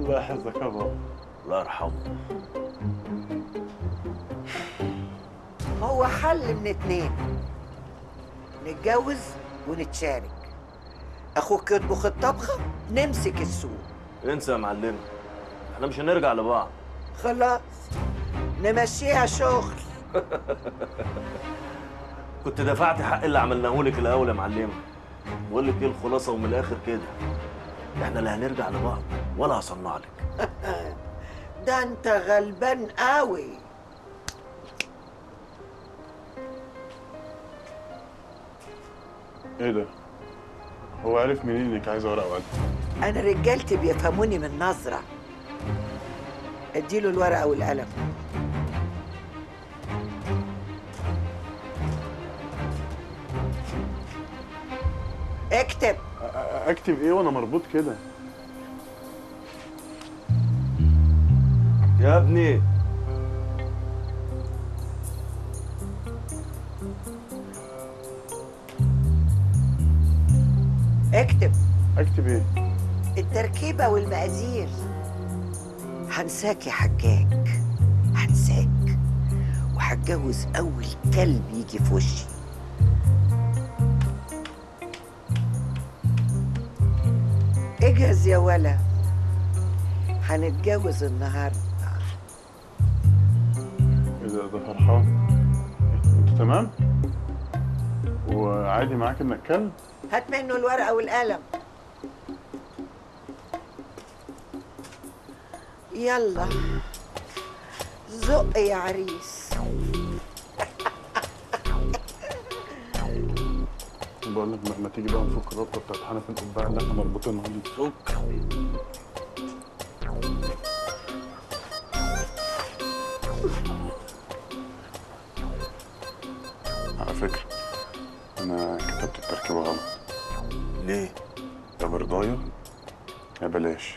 الله يحفظك يا بابا. الله يرحمه. هو حل من اتنين، نتجوز ونتشارك. اخوك يطبخ الطبخه، نمسك السوق. انسى يا معلمه، احنا مش هنرجع لبعض. خلاص نمشيها شغل. كنت دفعت حق اللي عملناه لك الاول يا معلمه. بقول لك ايه الخلاصه ومن الاخر كده، احنا لا هنرجع لبعض ولا هصنع لك. ده انت غلبان قوي. ايه ده؟ هو عرف منين انك عايزه ورقه وقلم؟ انا رجالتي بيفهموني من نظره. اديله الورقه والقلم. اكتب. اكتب ايه وانا مربوط كده؟ يا ابني اكتب. اكتب ايه؟ التركيبه والمقادير. هنساك يا حجاج، هنساك، وهتجوز اول كلب يجي في وشي. اجهز يا ولا، هنتجوز النهارده. ايه ده فرحان؟ انت تمام؟ وعادي معاك انك كلب؟ هات منه الورقه والقلم. يلا زق يا عريس. بقول لك ما تيجي بقى نفك الربطه بتاعت حنف القبعه اللي احنا مربوطينها دي. فك. على فكره انا كتبت التركيبه غلط. ليه؟ يا برضايه يا بلاش.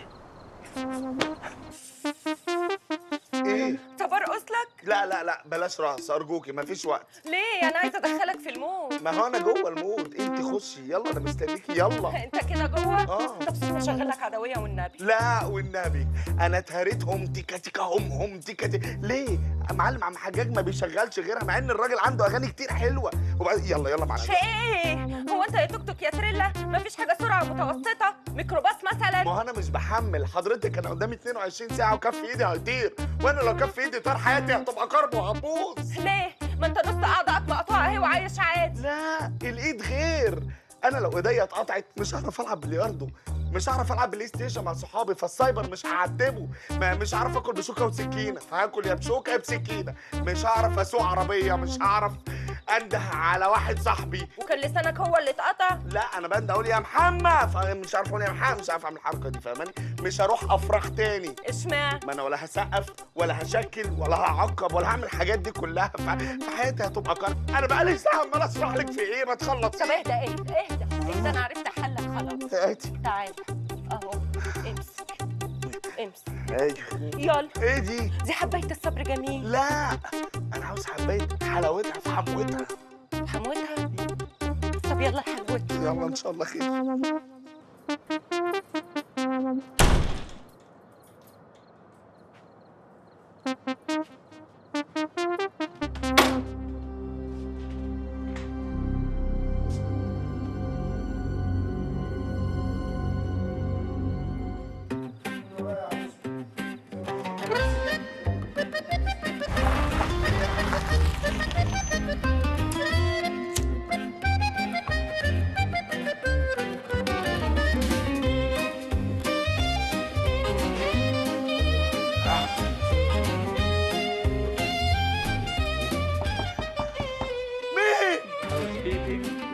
ايه؟ طب ارقص لك؟ لا لا لا بلاش رقص ارجوكي، مفيش وقت. ليه؟ انا عايزه ادخلك في المود. ما هو انا جوه المود، انت خشي يلا انا مستنيكي يلا. انت كده جوه؟ اه. طب سيبني اشغل لك عدويه والنبي. لا والنبي انا اتهريتهم تيكا تيكا هم تيكا تيكا. ليه؟ معلم عم حجاج ما بيشغلش غيرها مع ان الراجل عنده اغاني كتير حلوه. وبعد يلا معلم. ايه؟ هو انت يا توك توك يا تريلا؟ مفيش حاجه سرعه متوسطه؟ ميكروباص مثلا؟ ما هو انا مش بحمل حضرتك، انا قدامي 22 ساعه وكف ايدي هيطير، وانا لو كف ايدي طار حياتي هتبقى كرب وهبوظ. ليه؟ ما انت نص اعضائك مقطوعه اهي وعايش عادي. لا الايد غير. انا لو ايديا اتقطعت مش هعرف العب بلياردو، مش هعرف العب بلاي ستيشن مع صحابي، فالسايبر مش هعتبه، مش هعرف اكل بشوكه وسكينه، هاكل يا بشوكه يا بسكينه، مش هعرف اسوق عربيه، مش هعرف انده على واحد صاحبي. وكان لسانك هو اللي اتقطع؟ لا انا بنده اقول يا محمد، فمش عارف اقول يا محمد، مش عارف اعمل الحركه دي فاهماني؟ مش هروح افرح تاني. اشمعنى؟ ما انا ولا هسقف ولا هشكل ولا هعقب ولا هعمل الحاجات دي كلها، فحياتي هتبقى كرب. انا بقالي ساعه عمال اشرح لك في ايه، ما تخلص. طب اهدى اهدى انا عرفت حلك خلاص. هاتي. تعال اهو امسك ايوه. يلا. ايه دي؟ دي حبايه الصبر جميل. لا انا عاوز حبايه حلاوتها في حموتها. حموتها؟ طب يلا حموتها. يلا ان شاء الله خير.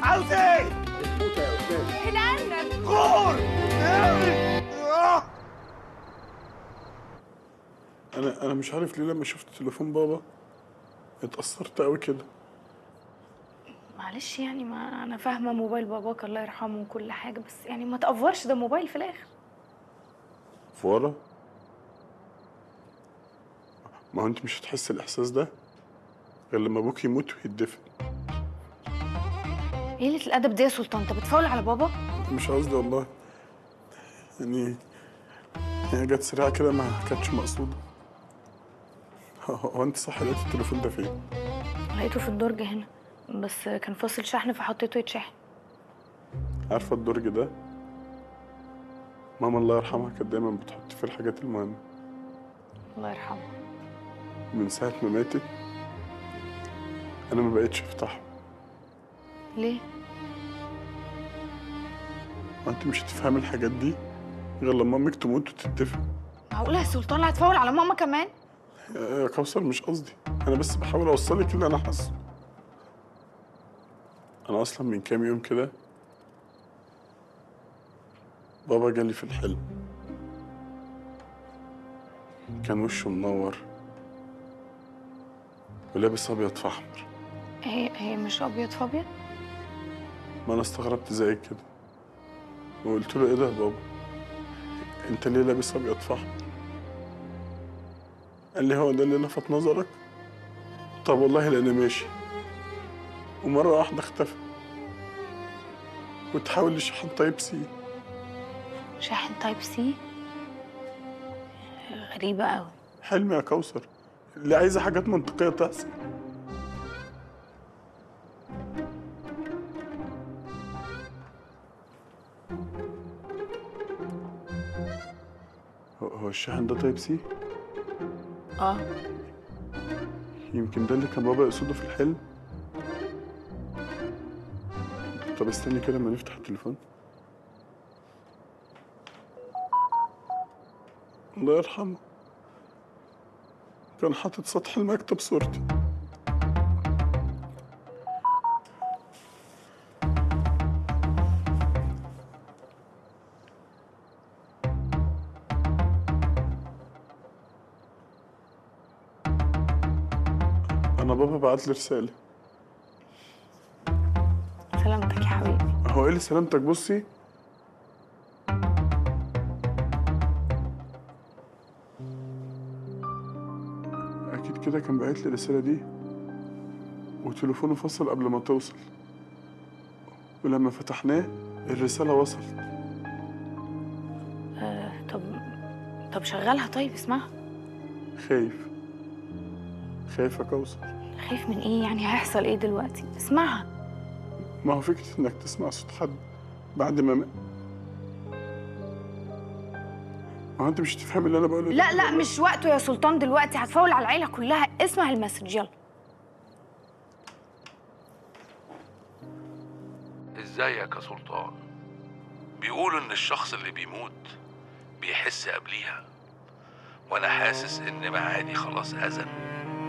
عاوز ايه؟ اسكت يا استاذ. العنب. غور. انا مش عارف ليه لما شفت تليفون بابا اتأثرت قوي كده. معلش يعني، ما انا فاهمه موبايل باباك الله يرحمه وكل حاجه، بس يعني ما تقفرش، ده موبايل في الاخر. فورا؟ ما هو انت مش هتحس الاحساس ده غير لما ابوك يموت ويتدفن. ايه قله الادب دي يا سلطان؟ انت بتفاول على بابا؟ مش قصدي والله، يعني هي جت سريعة كده، ما كانتش مقصودة. هو انت صح لقيت التليفون ده فين؟ لقيته في الدرج هنا، بس كان فاصل شحن فحطيته يتشحن. عارفة الدرج ده؟ ماما الله يرحمها كانت دايما بتحط فيه الحاجات المهمة. الله يرحمه. من ساعة ما ماتت أنا ما بقتش أفتحه. ليه؟ ما أنت مش هتفهمي الحاجات دي غير لما أمك تموت وتتدفن. معقولة يا سلطان هتفول على ماما كمان؟ يا كوثر مش قصدي، أنا بس بحاول أوصلك اللي أنا حاسه. أنا أصلا من كام يوم كده بابا جالي في الحلم، كان وشه منور ولابس أبيض في أحمر. هي مش أبيض في أبيض؟ ما أنا استغربت زيك كده وقلت له إيه ده يا بابا؟ أنت ليه لابس أبيض في أحمر؟ قال لي هو ده اللي لفت نظرك؟ طب والله لأنا ماشي، ومرة واحدة اختفى وتحول لشحن تايب سي. شاحن تايب سي؟ غريبة أوي. حلم يا كوثر، اللي عايزة حاجات منطقية تحصل. هو الشاحن ده تايب سي؟ اه. يمكن ده اللي كان بابا يقصده في الحلم. طب استني كده اما نفتح التليفون. الله يرحمه كان حاطط سطح المكتب صورتي. أنا بابا بعت لي رسالة. سلامتك يا حبيبي. هو إيه اللي سلامتك؟ بصي أكيد كده كان باعت لي الرسالة دي وتليفونه فصل قبل ما توصل، ولما فتحناه الرسالة وصلت. طب شغلها، طيب اسمعها. خايف يا كوثر. خايف من ايه يعني؟ هيحصل ايه دلوقتي؟ اسمعها. ما هو فكرة إنك تسمع صوت حد بعد ما مات، ما هو أنت مش هتفهم اللي أنا بقوله. لا مش وقته يا سلطان دلوقتي، هتفول على العيلة كلها. اسمع المسج يلا. ازيك يا سلطان؟ بيقولوا ان الشخص اللي بيموت بيحس قبليها، وانا حاسس ان معادي خلاص اذن.